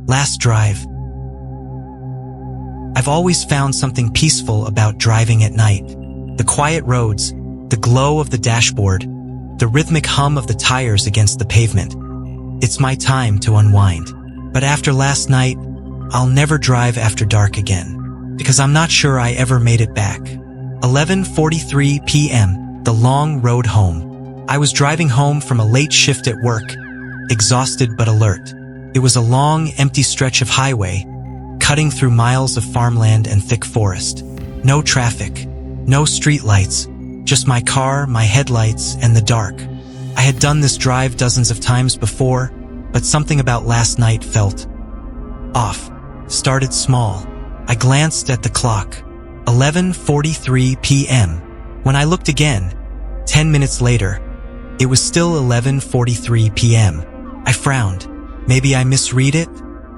Last drive. I've always found something peaceful about driving at night. The quiet roads, the glow of the dashboard, the rhythmic hum of the tires against the pavement. It's my time to unwind. But after last night, I'll never drive after dark again, because I'm not sure I ever made it back. 11:43 p.m., the long road home. I was driving home from a late shift at work, exhausted but alert. It was a long, empty stretch of highway, cutting through miles of farmland and thick forest. No traffic, no streetlights, just my car, my headlights, and the dark. I had done this drive dozens of times before, but something about last night felt off. Started small. I glanced at the clock. 11:43 p.m. When I looked again, 10 minutes later, it was still 11:43 p.m. I frowned. Maybe I misread it?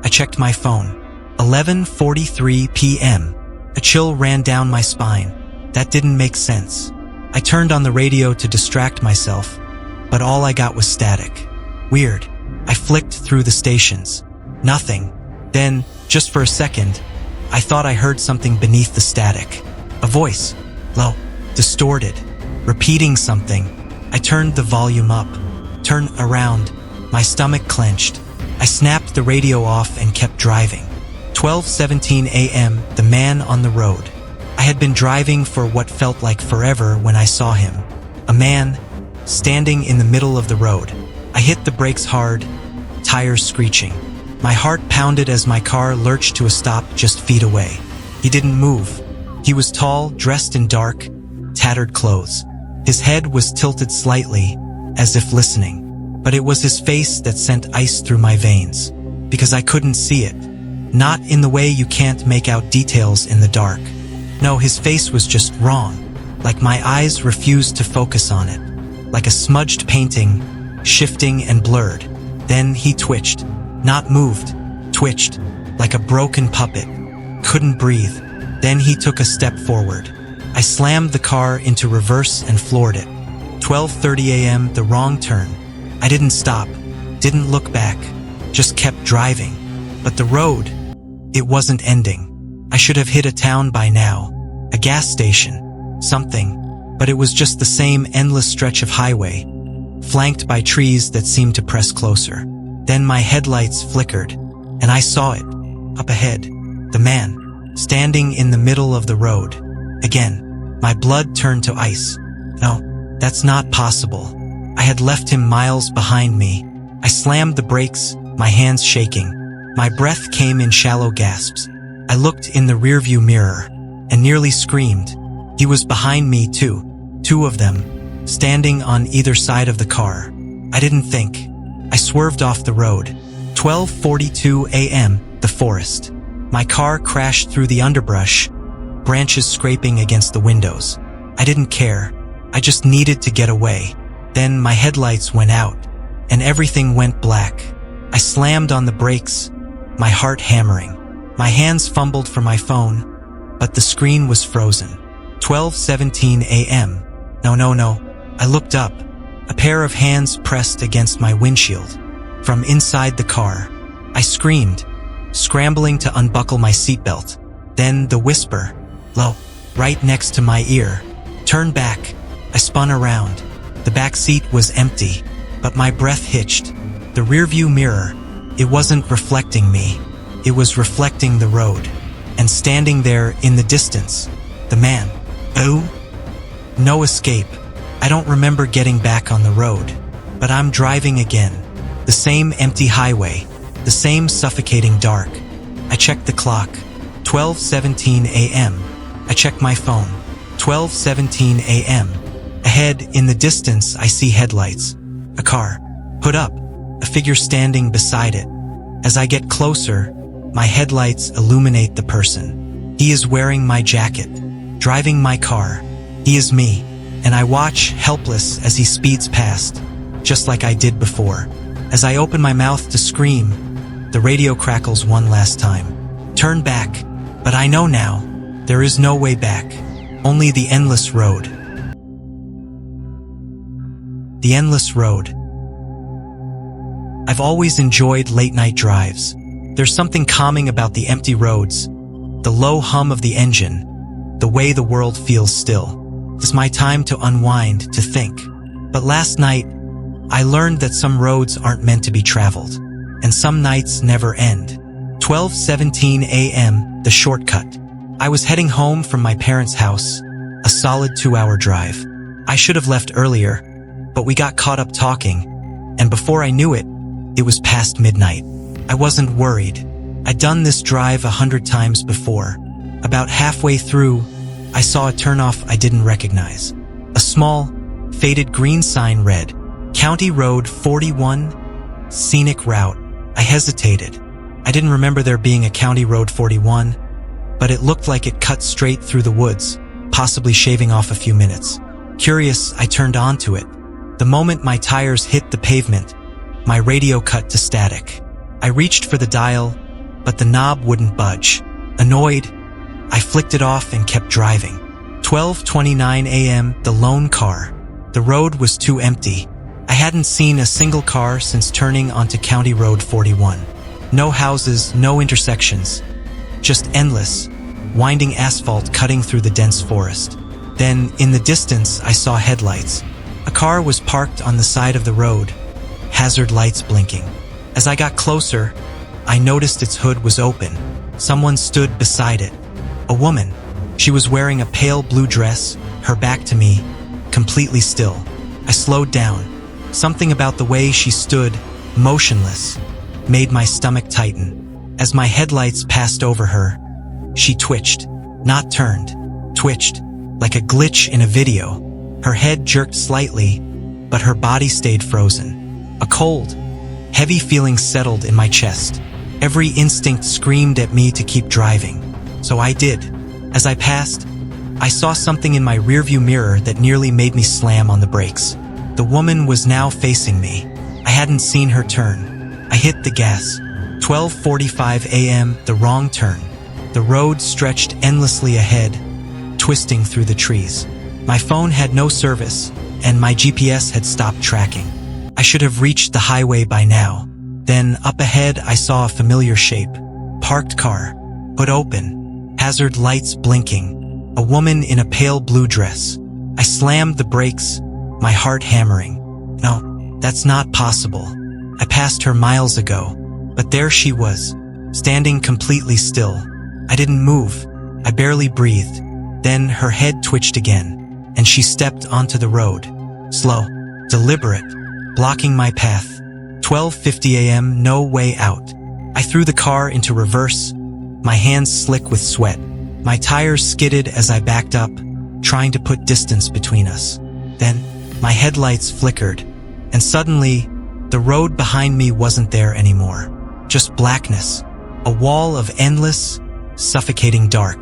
I checked my phone. 11:43 p.m. A chill ran down my spine. That didn't make sense. I turned on the radio to distract myself, but all I got was static. Weird. I flicked through the stations. Nothing. Then, just for a second, I thought I heard something beneath the static. A voice. Low. Distorted. Repeating something. I turned the volume up. Turned around. My stomach clenched. I snapped the radio off and kept driving. 12:17 a.m., the man on the road. I had been driving for what felt like forever when I saw him. A man, standing in the middle of the road. I hit the brakes hard, tires screeching. My heart pounded as my car lurched to a stop just feet away. He didn't move. He was tall, dressed in dark, tattered clothes. His head was tilted slightly, as if listening. But it was his face that sent ice through my veins, because I couldn't see it. Not in the way you can't make out details in the dark. No, his face was just wrong, like my eyes refused to focus on it. Like a smudged painting, shifting and blurred. Then he twitched. Not moved, twitched, like a broken puppet. Couldn't breathe. Then he took a step forward. I slammed the car into reverse and floored it. 12:30 a.m., the wrong turn. I didn't stop, didn't look back, just kept driving. But the road, it wasn't ending. I should have hit a town by now, a gas station, something. But it was just the same endless stretch of highway, flanked by trees that seemed to press closer. Then my headlights flickered, and I saw it, up ahead, the man, standing in the middle of the road. Again, my blood turned to ice. No, that's not possible. I had left him miles behind me. I slammed the brakes, my hands shaking. My breath came in shallow gasps. I looked in the rearview mirror, and nearly screamed. He was behind me too, two of them, standing on either side of the car. I didn't think. I swerved off the road. 12:42 a.m., the forest. My car crashed through the underbrush, branches scraping against the windows. I didn't care. I just needed to get away. Then my headlights went out, and everything went black. I slammed on the brakes, my heart hammering. My hands fumbled for my phone, but the screen was frozen. 12:17 a.m. No. I looked up. A pair of hands pressed against my windshield. From inside the car, I screamed, scrambling to unbuckle my seatbelt. Then the whisper, low, right next to my ear. Turn back. I spun around. The back seat was empty, but my breath hitched. The rearview mirror, it wasn't reflecting me. It was reflecting the road. And standing there in the distance, the man. Oh? No escape. I don't remember getting back on the road, but I'm driving again. The same empty highway, the same suffocating dark. I checked the clock. 12:17 a.m. I checked my phone. 12:17 a.m. Ahead, in the distance, I see headlights. A car. Hood up. A figure standing beside it. As I get closer, my headlights illuminate the person. He is wearing my jacket, driving my car. He is me. And I watch, helpless, as he speeds past, just like I did before. As I open my mouth to scream, the radio crackles one last time. Turn back. But I know now, there is no way back. Only the endless road. The endless road. I've always enjoyed late-night drives. There's something calming about the empty roads, the low hum of the engine, the way the world feels still. It's my time to unwind, to think. But last night, I learned that some roads aren't meant to be traveled, and some nights never end. 12:17 a.m., the shortcut. I was heading home from my parents' house, a solid 2-hour drive. I should have left earlier, but we got caught up talking, and before I knew it, it was past midnight. I wasn't worried. I'd done this drive 100 times before. About halfway through, I saw a turnoff I didn't recognize. A small, faded green sign read, County Road 41, Scenic Route. I hesitated. I didn't remember there being a County Road 41, but it looked like it cut straight through the woods, possibly shaving off a few minutes. Curious, I turned onto it. The moment my tires hit the pavement, my radio cut to static. I reached for the dial, but the knob wouldn't budge. Annoyed, I flicked it off and kept driving. 12:29 a.m., the lone car. The road was too empty. I hadn't seen a single car since turning onto County Road 41. No houses, no intersections. Just endless, winding asphalt cutting through the dense forest. Then, in the distance, I saw headlights. A car was parked on the side of the road, hazard lights blinking. As I got closer, I noticed its hood was open. Someone stood beside it. A woman. She was wearing a pale blue dress, her back to me, completely still. I slowed down. Something about the way she stood, motionless, made my stomach tighten. As my headlights passed over her, she twitched, not turned, twitched, like a glitch in a video. Her head jerked slightly, but her body stayed frozen. A cold, heavy feeling settled in my chest. Every instinct screamed at me to keep driving. So I did. As I passed, I saw something in my rearview mirror that nearly made me slam on the brakes. The woman was now facing me. I hadn't seen her turn. I hit the gas. 12:45 a.m., the wrong turn. The road stretched endlessly ahead, twisting through the trees. My phone had no service, and my GPS had stopped tracking. I should have reached the highway by now. Then, up ahead, I saw a familiar shape. Parked car, hood open, hazard lights blinking, a woman in a pale blue dress. I slammed the brakes, my heart hammering. No, that's not possible. I passed her miles ago, but there she was, standing completely still. I didn't move. I barely breathed. Then her head twitched again, and she stepped onto the road. Slow, deliberate, blocking my path. 12:50 a.m., no way out. I threw the car into reverse, my hands slick with sweat. My tires skidded as I backed up, trying to put distance between us. Then, my headlights flickered, and suddenly, the road behind me wasn't there anymore. Just blackness, a wall of endless, suffocating dark.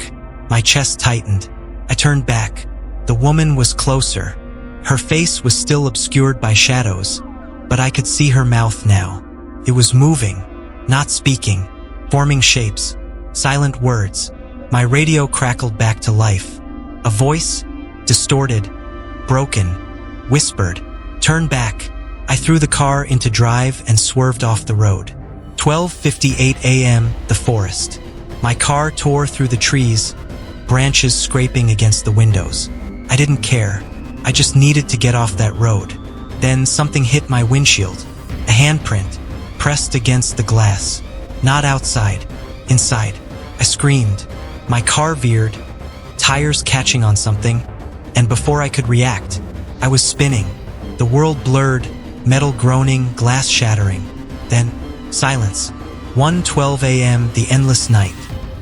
My chest tightened. I turned back. The woman was closer. Her face was still obscured by shadows, but I could see her mouth now. It was moving, not speaking, forming shapes, silent words. My radio crackled back to life. A voice, distorted, broken, whispered, "Turn back." I threw the car into drive and swerved off the road. 12:58 a.m., the forest. My car tore through the trees, branches scraping against the windows. I didn't care. I just needed to get off that road. Then something hit my windshield. A handprint, pressed against the glass. Not outside, inside. I screamed. My car veered, tires catching on something, and before I could react, I was spinning. The world blurred, metal groaning, glass shattering. Then, silence. 1:12 a.m., the endless night.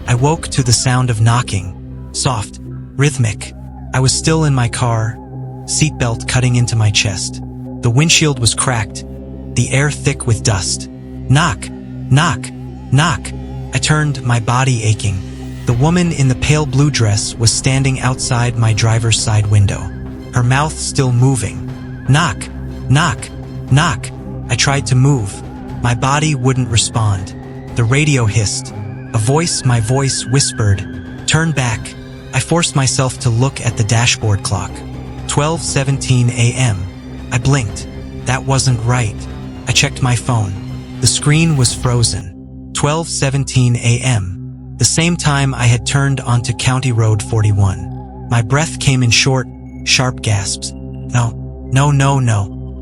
I woke to the sound of knocking. Soft, rhythmic. I was still in my car, seatbelt cutting into my chest. The windshield was cracked, the air thick with dust. Knock, knock, knock. I turned, my body aching. The woman in the pale blue dress was standing outside my driver's side window, her mouth still moving. Knock, knock, knock. I tried to move. My body wouldn't respond. The radio hissed. My voice whispered, "Turn back." I forced myself to look at the dashboard clock. 12:17 a.m. I blinked. That wasn't right. I checked my phone. The screen was frozen. 12:17 a.m., the same time I had turned onto County Road 41. My breath came in short, sharp gasps. No.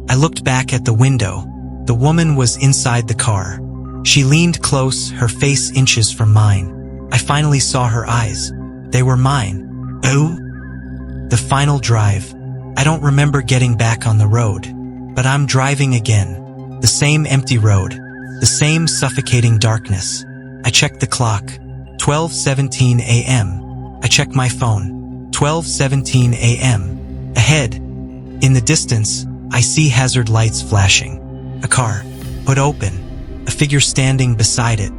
I looked back at the window. The woman was inside the car. She leaned close, her face inches from mine. I finally saw her eyes. They were mine. Oh? The final drive. I don't remember getting back on the road. But I'm driving again. The same empty road. The same suffocating darkness. I checked the clock. 12:17 a.m. I checked my phone. 12:17 a.m. Ahead. In the distance, I see hazard lights flashing. A car, hood open, a figure standing beside it.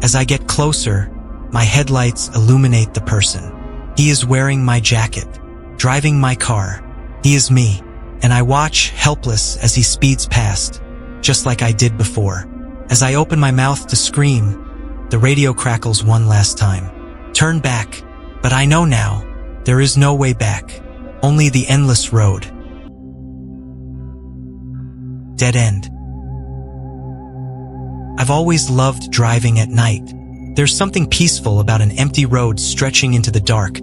As I get closer, my headlights illuminate the person. He is wearing my jacket, driving my car. He is me, and I watch, helpless, as he speeds past, just like I did before. As I open my mouth to scream, the radio crackles one last time. Turn back, but I know now, there is no way back, only the endless road. Dead end. I've always loved driving at night. There's something peaceful about an empty road stretching into the dark,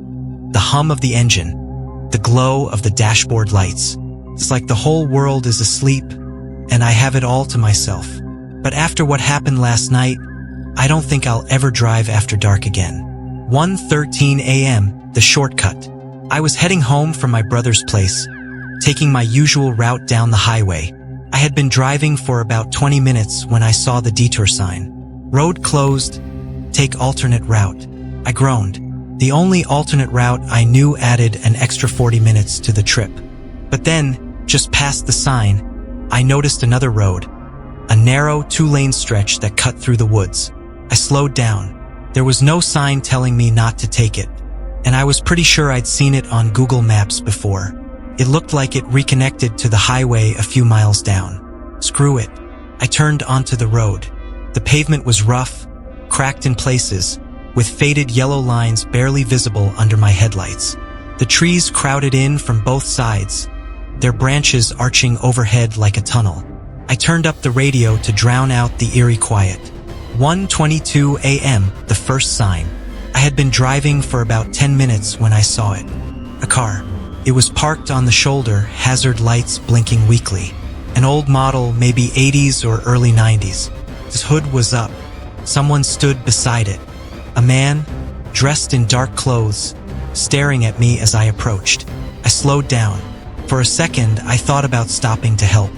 the hum of the engine, the glow of the dashboard lights. It's like the whole world is asleep, and I have it all to myself. But after what happened last night, I don't think I'll ever drive after dark again. 1:13 a.m., the shortcut. I was heading home from my brother's place, taking my usual route down the highway. I had been driving for about 20 minutes when I saw the detour sign. Road closed, take alternate route. I groaned. The only alternate route I knew added an extra 40 minutes to the trip. But then, just past the sign, I noticed another road, a narrow 2-lane stretch that cut through the woods. I slowed down. There was no sign telling me not to take it, and I was pretty sure I'd seen it on Google Maps before. It looked like it reconnected to the highway a few miles down. Screw it. I turned onto the road. The pavement was rough, cracked in places, with faded yellow lines barely visible under my headlights. The trees crowded in from both sides, their branches arching overhead like a tunnel. I turned up the radio to drown out the eerie quiet. 1:22 a.m., the first sign. I had been driving for about 10 minutes when I saw it. A car. It was parked on the shoulder, hazard lights blinking weakly. An old model, maybe 80s or early 90s. His hood was up. Someone stood beside it. A man, dressed in dark clothes, staring at me as I approached. I slowed down. For a second, I thought about stopping to help.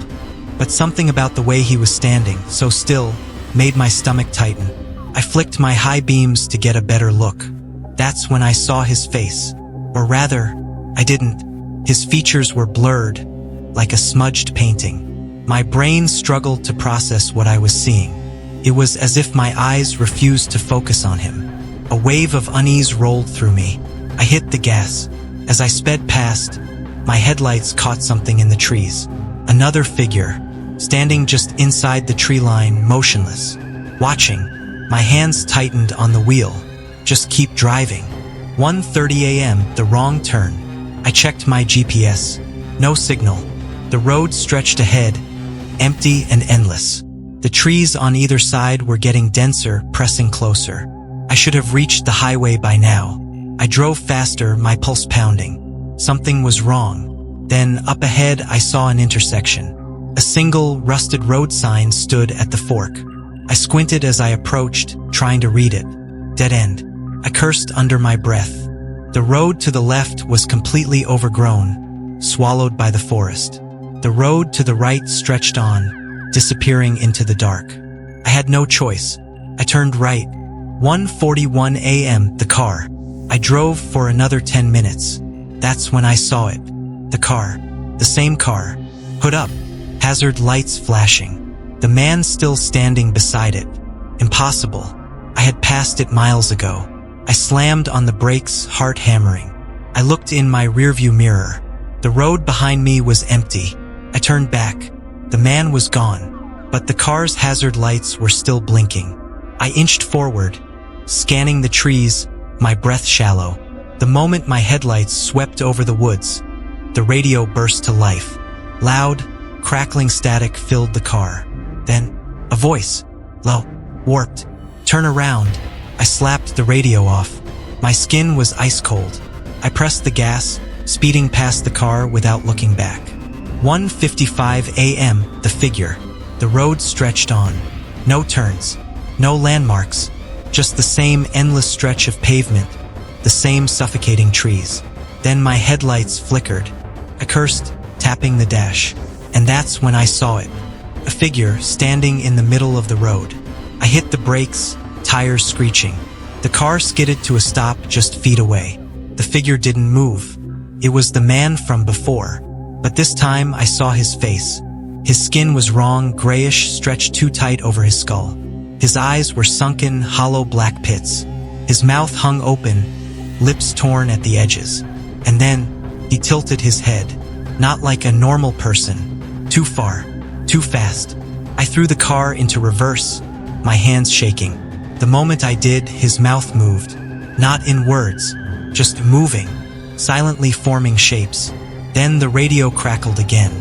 But something about the way he was standing, so still, made my stomach tighten. I flicked my high beams to get a better look. That's when I saw his face. Or rather, I didn't. His features were blurred, like a smudged painting. My brain struggled to process what I was seeing. It was as if my eyes refused to focus on him. A wave of unease rolled through me. I hit the gas. As I sped past, my headlights caught something in the trees. Another figure, standing just inside the tree line, motionless. Watching, my hands tightened on the wheel. Just keep driving. 1:30 a.m., the wrong turn. I checked my GPS. No signal. The road stretched ahead, empty and endless. The trees on either side were getting denser, pressing closer. I should have reached the highway by now. I drove faster, my pulse pounding. Something was wrong. Then, up ahead, I saw an intersection. A single, rusted road sign stood at the fork. I squinted as I approached, trying to read it. Dead end. I cursed under my breath. The road to the left was completely overgrown, swallowed by the forest. The road to the right stretched on, disappearing into the dark. I had no choice. I turned right. 1:41 a.m., the car. I drove for another 10 minutes. That's when I saw it. The car. The same car. Hood up. Hazard lights flashing. The man still standing beside it. Impossible. I had passed it miles ago. I slammed on the brakes, heart hammering. I looked in my rearview mirror. The road behind me was empty. I turned back. The man was gone, but the car's hazard lights were still blinking. I inched forward, scanning the trees, my breath shallow. The moment my headlights swept over the woods, the radio burst to life. Loud, crackling static filled the car. Then, a voice, low, warped. Turn around. I slapped the radio off. My skin was ice cold. I pressed the gas, speeding past the car without looking back. 1:55 a.m., the figure. The road stretched on. No turns, no landmarks, just the same endless stretch of pavement, the same suffocating trees. Then my headlights flickered. I cursed, tapping the dash. And that's when I saw it. A figure standing in the middle of the road. I hit the brakes, tires screeching. The car skidded to a stop just feet away. The figure didn't move. It was the man from before. But this time I saw his face. His skin was wrong, grayish, stretched too tight over his skull. His eyes were sunken, hollow black pits. His mouth hung open, lips torn at the edges. And then, he tilted his head. Not like a normal person. Too far. Too fast. I threw the car into reverse, my hands shaking. The moment I did, his mouth moved. Not in words, just moving, silently forming shapes. Then the radio crackled again.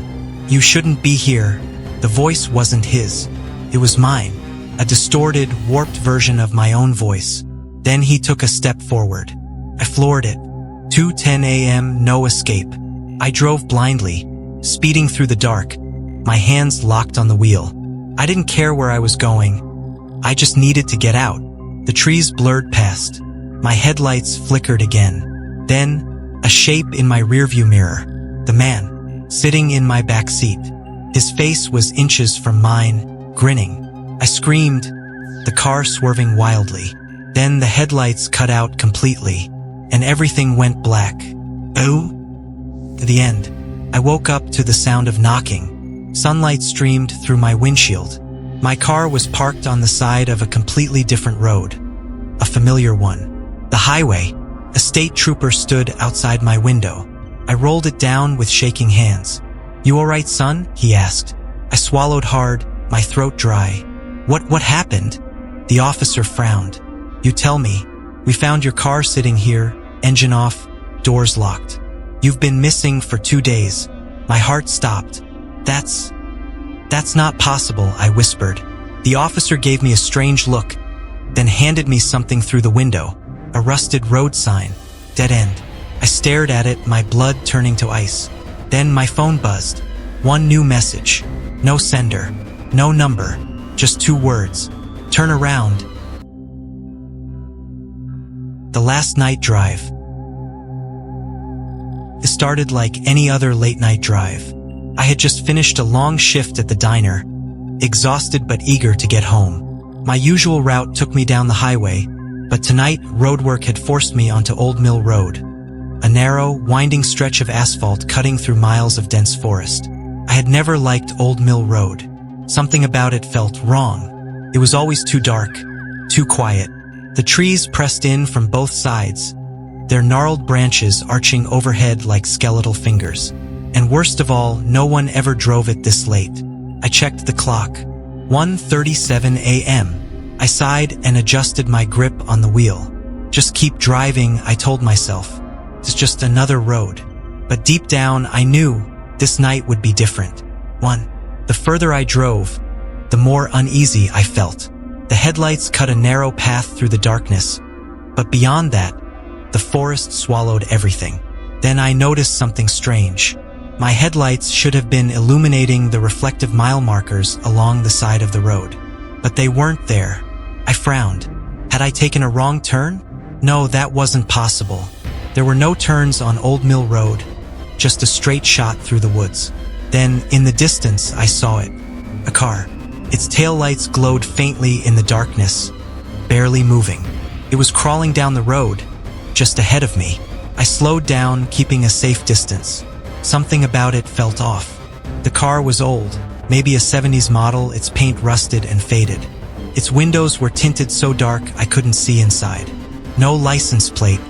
"You shouldn't be here." The voice wasn't his. It was mine. A distorted, warped version of my own voice. Then he took a step forward. I floored it. 2:10 a.m., no escape. I drove blindly, speeding through the dark, my hands locked on the wheel. I didn't care where I was going. I just needed to get out. The trees blurred past. My headlights flickered again. Then, a shape in my rearview mirror. The man, sitting in my back seat. His face was inches from mine, grinning. I screamed, the car swerving wildly. Then the headlights cut out completely, and everything went black. Oh? The end. I woke up to the sound of knocking. Sunlight streamed through my windshield. My car was parked on the side of a completely different road. A familiar one. The highway. A state trooper stood outside my window. I rolled it down with shaking hands. "You all right, son?" he asked. I swallowed hard, my throat dry. What happened?" The officer frowned. "You tell me. We found your car sitting here, engine off, doors locked. You've been missing for 2 days." My heart stopped. That's not possible," I whispered. The officer gave me a strange look, then handed me something through the window. A rusted road sign. Dead end. I stared at it, my blood turning to ice. Then my phone buzzed. One new message. No sender. No number. Just 2 words. "Turn around." The last night drive. It started like any other late-night drive. I had just finished a long shift at the diner, exhausted but eager to get home. My usual route took me down the highway, but tonight roadwork had forced me onto Old Mill Road, a narrow, winding stretch of asphalt cutting through miles of dense forest. I had never liked Old Mill Road. Something about it felt wrong. It was always too dark, too quiet. The trees pressed in from both sides, their gnarled branches arching overhead like skeletal fingers. And worst of all, no one ever drove it this late. I checked the clock. 1:37 a.m. I sighed and adjusted my grip on the wheel. Just keep driving, I told myself. It's just another road. But deep down, I knew this night would be different. The further I drove, the more uneasy I felt. The headlights cut a narrow path through the darkness, but beyond that, the forest swallowed everything. Then I noticed something strange. My headlights should have been illuminating the reflective mile markers along the side of the road, but they weren't there. I frowned. Had I taken a wrong turn? No, that wasn't possible. There were no turns on Old Mill Road, just a straight shot through the woods. Then, in the distance, I saw it. A car. Its taillights glowed faintly in the darkness, barely moving. It was crawling down the road, just ahead of me. I slowed down, keeping a safe distance. Something about it felt off. The car was old, maybe a 70s model, its paint rusted and faded. Its windows were tinted so dark I couldn't see inside. No license plate,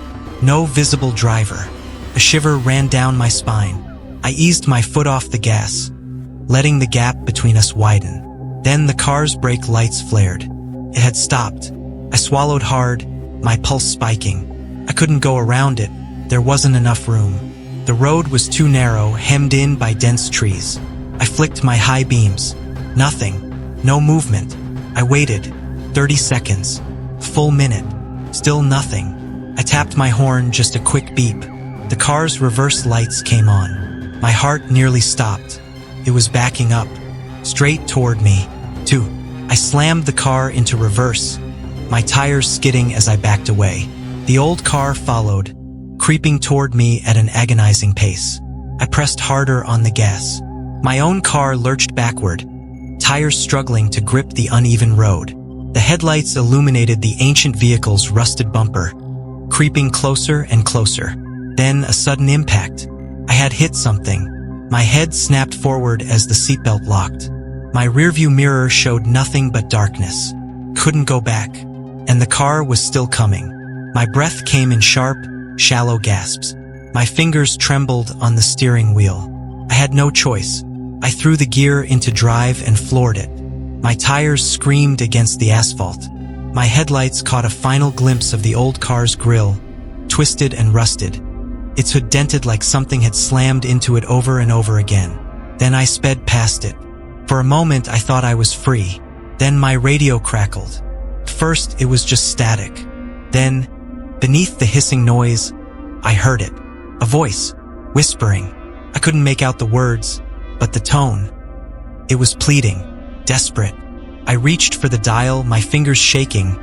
no visible driver. A shiver ran down my spine. I eased my foot off the gas, letting the gap between us widen. Then the car's brake lights flared. It had stopped. I swallowed hard, my pulse spiking. I couldn't go around it. There wasn't enough room. The road was too narrow, hemmed in by dense trees. I flicked my high beams. Nothing. No movement. I waited. 30 seconds. full minute. Still nothing. I tapped my horn, just a quick beep. The car's reverse lights came on. My heart nearly stopped. It was backing up, straight toward me. 2. I slammed the car into reverse, my tires skidding as I backed away. The old car followed, creeping toward me at an agonizing pace. I pressed harder on the gas. My own car lurched backward, tires struggling to grip the uneven road. The headlights illuminated the ancient vehicle's rusted bumper, creeping closer and closer. Then a sudden impact. I had hit something. My head snapped forward as the seatbelt locked. My rearview mirror showed nothing but darkness. Couldn't go back. And the car was still coming. My breath came in sharp, shallow gasps. My fingers trembled on the steering wheel. I had no choice. I threw the gear into drive and floored it. My tires screamed against the asphalt. My headlights caught a final glimpse of the old car's grille, twisted and rusted. Its hood dented like something had slammed into it over and over again. Then I sped past it. For a moment I thought I was free. Then my radio crackled. First it was just static. Then, beneath the hissing noise, I heard it. A voice, whispering. I couldn't make out the words, but the tone. It was pleading, desperate. I reached for the dial, my fingers shaking,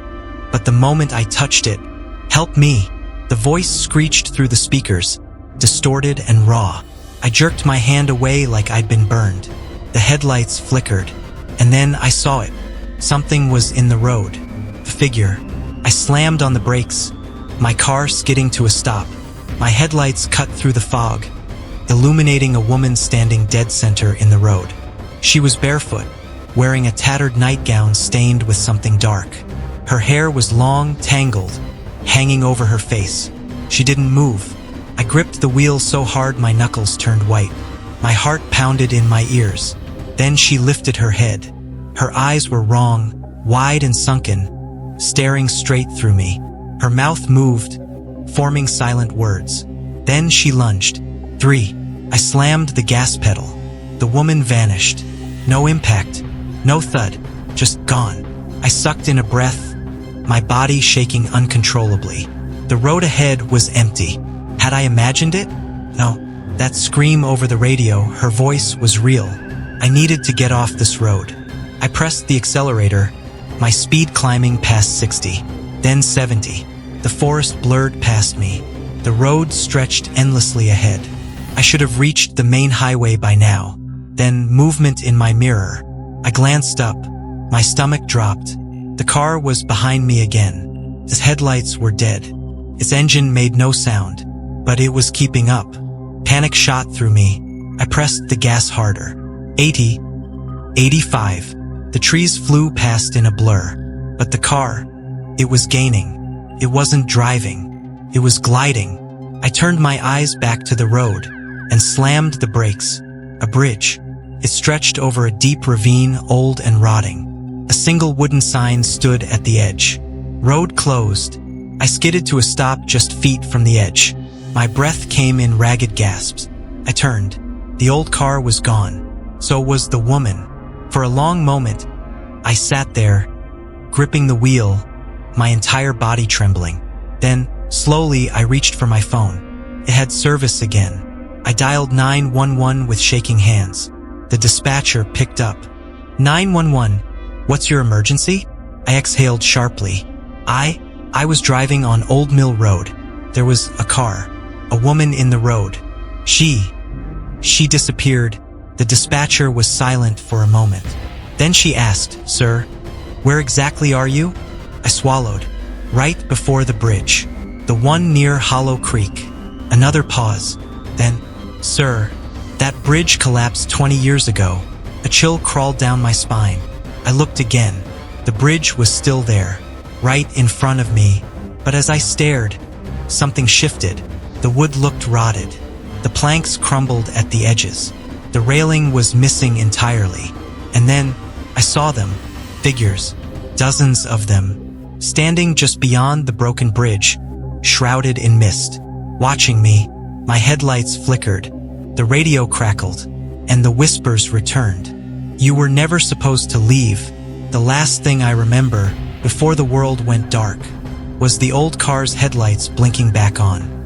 but the moment I touched it, "Help me!" The voice screeched through the speakers, distorted and raw. I jerked my hand away like I'd been burned. The headlights flickered, and then I saw it. Something was in the road. A figure. I slammed on the brakes, my car skidding to a stop. My headlights cut through the fog, illuminating a woman standing dead center in the road. She was barefoot, wearing a tattered nightgown stained with something dark. Her hair was long, tangled, hanging over her face. She didn't move. I gripped the wheel so hard my knuckles turned white. My heart pounded in my ears. Then she lifted her head. Her eyes were wrong, wide and sunken, staring straight through me. Her mouth moved, forming silent words. Then she lunged. 3. I slammed the gas pedal. The woman vanished. No impact, no thud, just gone. I sucked in a breath, my body shaking uncontrollably. The road ahead was empty. Had I imagined it? No. That scream over the radio, her voice was real. I needed to get off this road. I pressed the accelerator, my speed climbing past 60, then 70. The forest blurred past me. The road stretched endlessly ahead. I should have reached the main highway by now. Then movement in my mirror. I glanced up. My stomach dropped. The car was behind me again. Its headlights were dead. Its engine made no sound, but it was keeping up. Panic shot through me. I pressed the gas harder. 80, 85. The trees flew past in a blur. But the car, it was gaining. It wasn't driving. It was gliding. I turned my eyes back to the road and slammed the brakes. A bridge. It stretched over a deep ravine, old and rotting. A single wooden sign stood at the edge. Road closed. I skidded to a stop just feet from the edge. My breath came in ragged gasps. I turned. The old car was gone. So was the woman. For a long moment, I sat there, gripping the wheel, my entire body trembling. Then, slowly, I reached for my phone. It had service again. I dialed 911 with shaking hands. The dispatcher picked up. 911, what's your emergency? I exhaled sharply. I was driving on Old Mill Road. There was a car, a woman in the road. She disappeared. The dispatcher was silent for a moment. Then she asked, "Sir, where exactly are you?" I swallowed. Right before the bridge. The one near Hollow Creek. Another pause. Then, "Sir, that bridge collapsed 20 years ago." A chill crawled down my spine. I looked again. The bridge was still there, right in front of me. But as I stared, something shifted. The wood looked rotted. The planks crumbled at the edges. The railing was missing entirely. And then, I saw them. Figures. Dozens of them. Standing just beyond the broken bridge, shrouded in mist. Watching me, my headlights flickered. The radio crackled, and the whispers returned. "You were never supposed to leave." The last thing I remember before the world went dark, was the old car's headlights blinking back on.